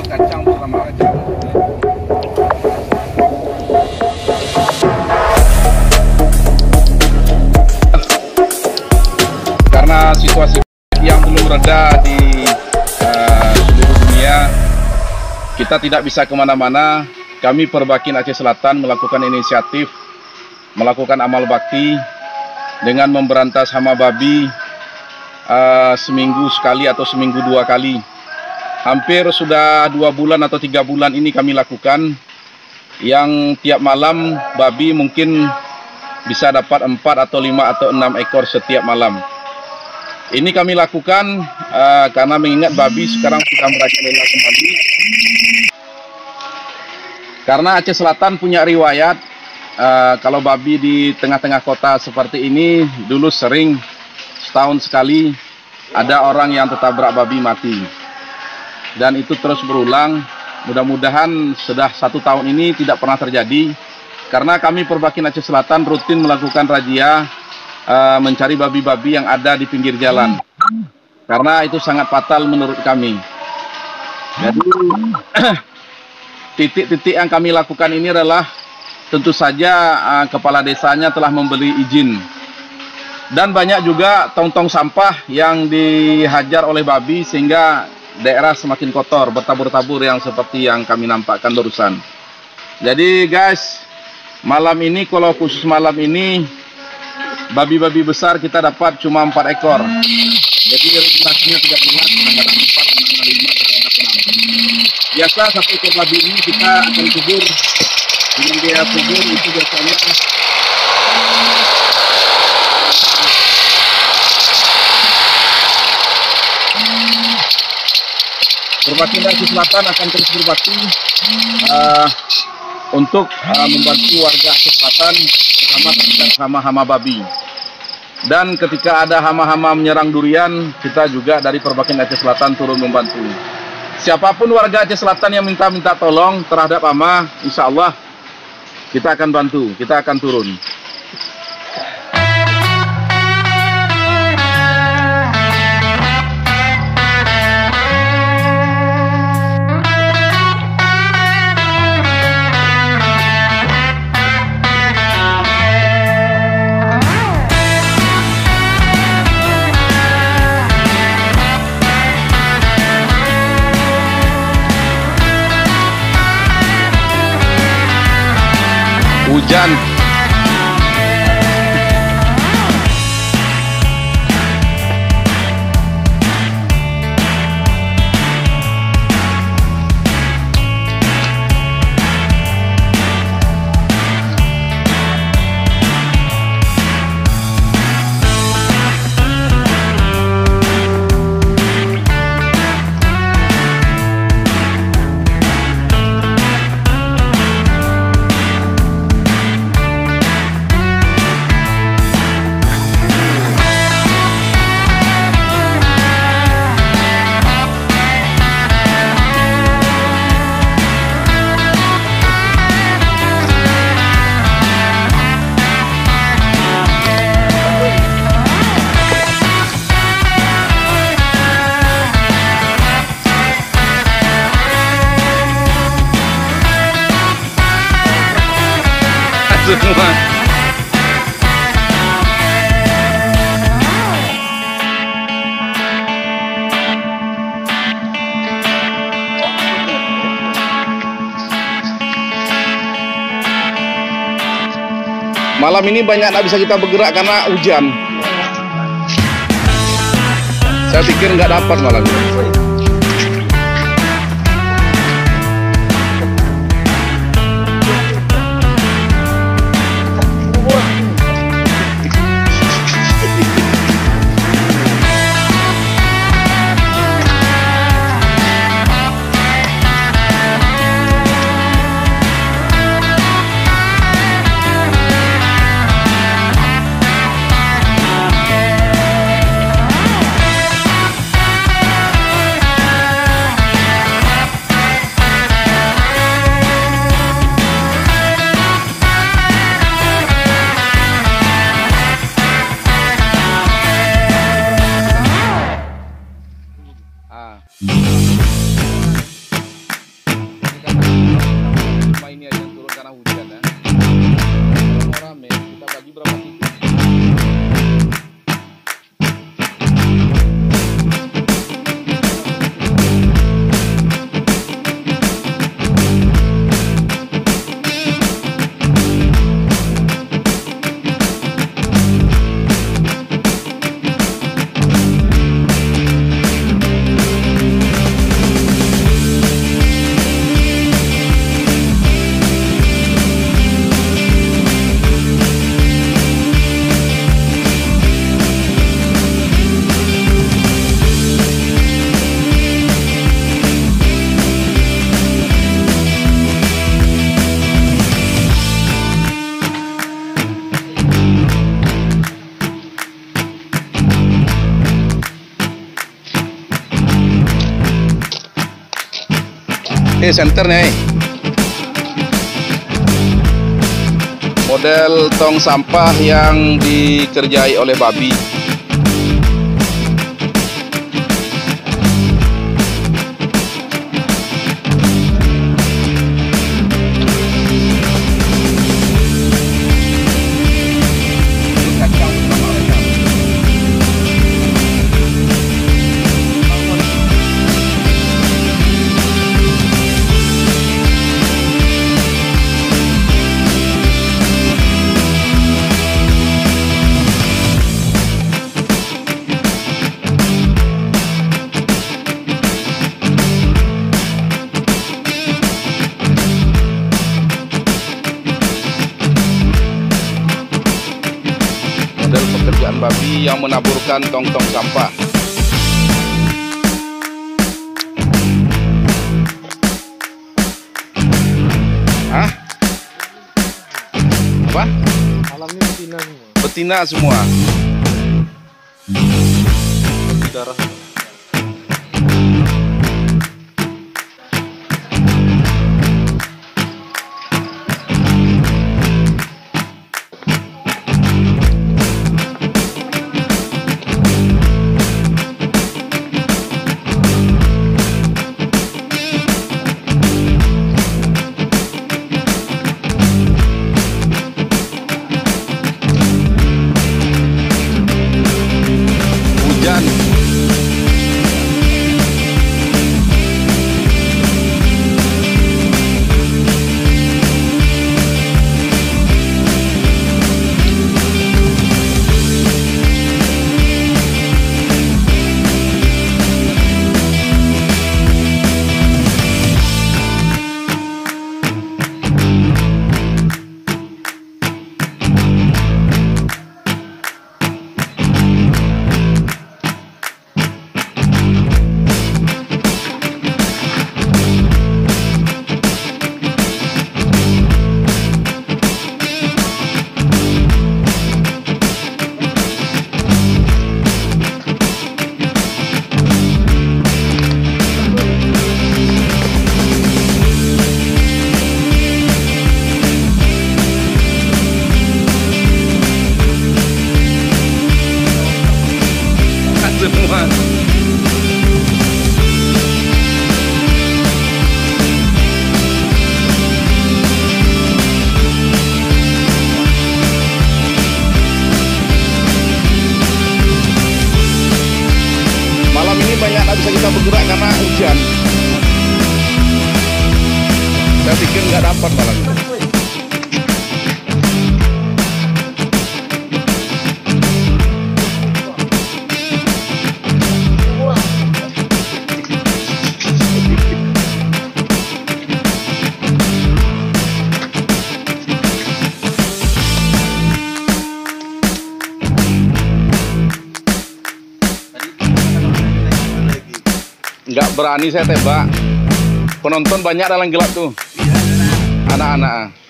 Kacang bersama kacang. Karena situasi yang belum reda di seluruh dunia, kita tidak bisa kemana-mana. Kami Perbakin Aceh Selatan melakukan inisiatif, melakukan amal bakti dengan memberantas hama babi seminggu sekali atau seminggu 2 kali. Hampir sudah 2 bulan atau 3 bulan ini kami lakukan, yang tiap malam babi mungkin bisa dapat 4 atau 5 atau 6 ekor setiap malam. Ini kami lakukan karena mengingat babi sekarang sudah merajalela kembali. Karena Aceh Selatan punya riwayat, kalau babi di tengah-tengah kota seperti ini, dulu sering setahun sekali ada orang yang tertabrak babi mati. Dan itu terus berulang. Mudah-mudahan sudah 1 tahun ini tidak pernah terjadi. Karena kami Perbakin Aceh Selatan rutin melakukan razia mencari babi-babi yang ada di pinggir jalan. Karena itu sangat fatal menurut kami. Jadi titik-titik yang kami lakukan ini adalah tentu saja kepala desanya telah memberi izin. Dan banyak juga tong-tong sampah yang dihajar oleh babi sehingga daerah semakin kotor, bertabur-tabur yang seperti yang kami nampakkan barusan. Jadi guys, malam ini, kalau khusus malam ini, babi-babi besar kita dapat cuma 4 ekor. Jadi regulasinya tidak jelas, ada 4, 5, 6. Biasa 1 ekor babi ini kita akan kubur. Dengan biaya kubur itu biasanya Perbakin Aceh Selatan akan terus berbakti untuk membantu warga Aceh Selatan terutama terhadap hama-hama babi. Dan ketika ada hama-hama menyerang durian, kita juga dari Perbakin Aceh Selatan turun membantu. Siapapun warga Aceh Selatan yang minta tolong terhadap hama, insya Allah kita akan bantu, kita akan turun. Hujan. Semua. Malam ini banyak tak bisa kita bergerak karena hujan. Saya pikir nggak dapat malam ini. Cuma ini aja yang turun karena hujan ya. Kalau mau rame, kita bagi berapa titik. Senter nih, model tong sampah yang dikerjai oleh Babi. Model pekerjaan Babi yang menaburkan tong-tong sampah. Hah? Apa? Alamnya betina semua. Betina semua. Darah. Hujan. Semua. Malam ini banyak tak bisa kita bergerak karena hujan. Saya pikir nggak dapat malam ini. Nggak berani saya tembak. Penonton banyak dalam gelap tuh. Anak-anak.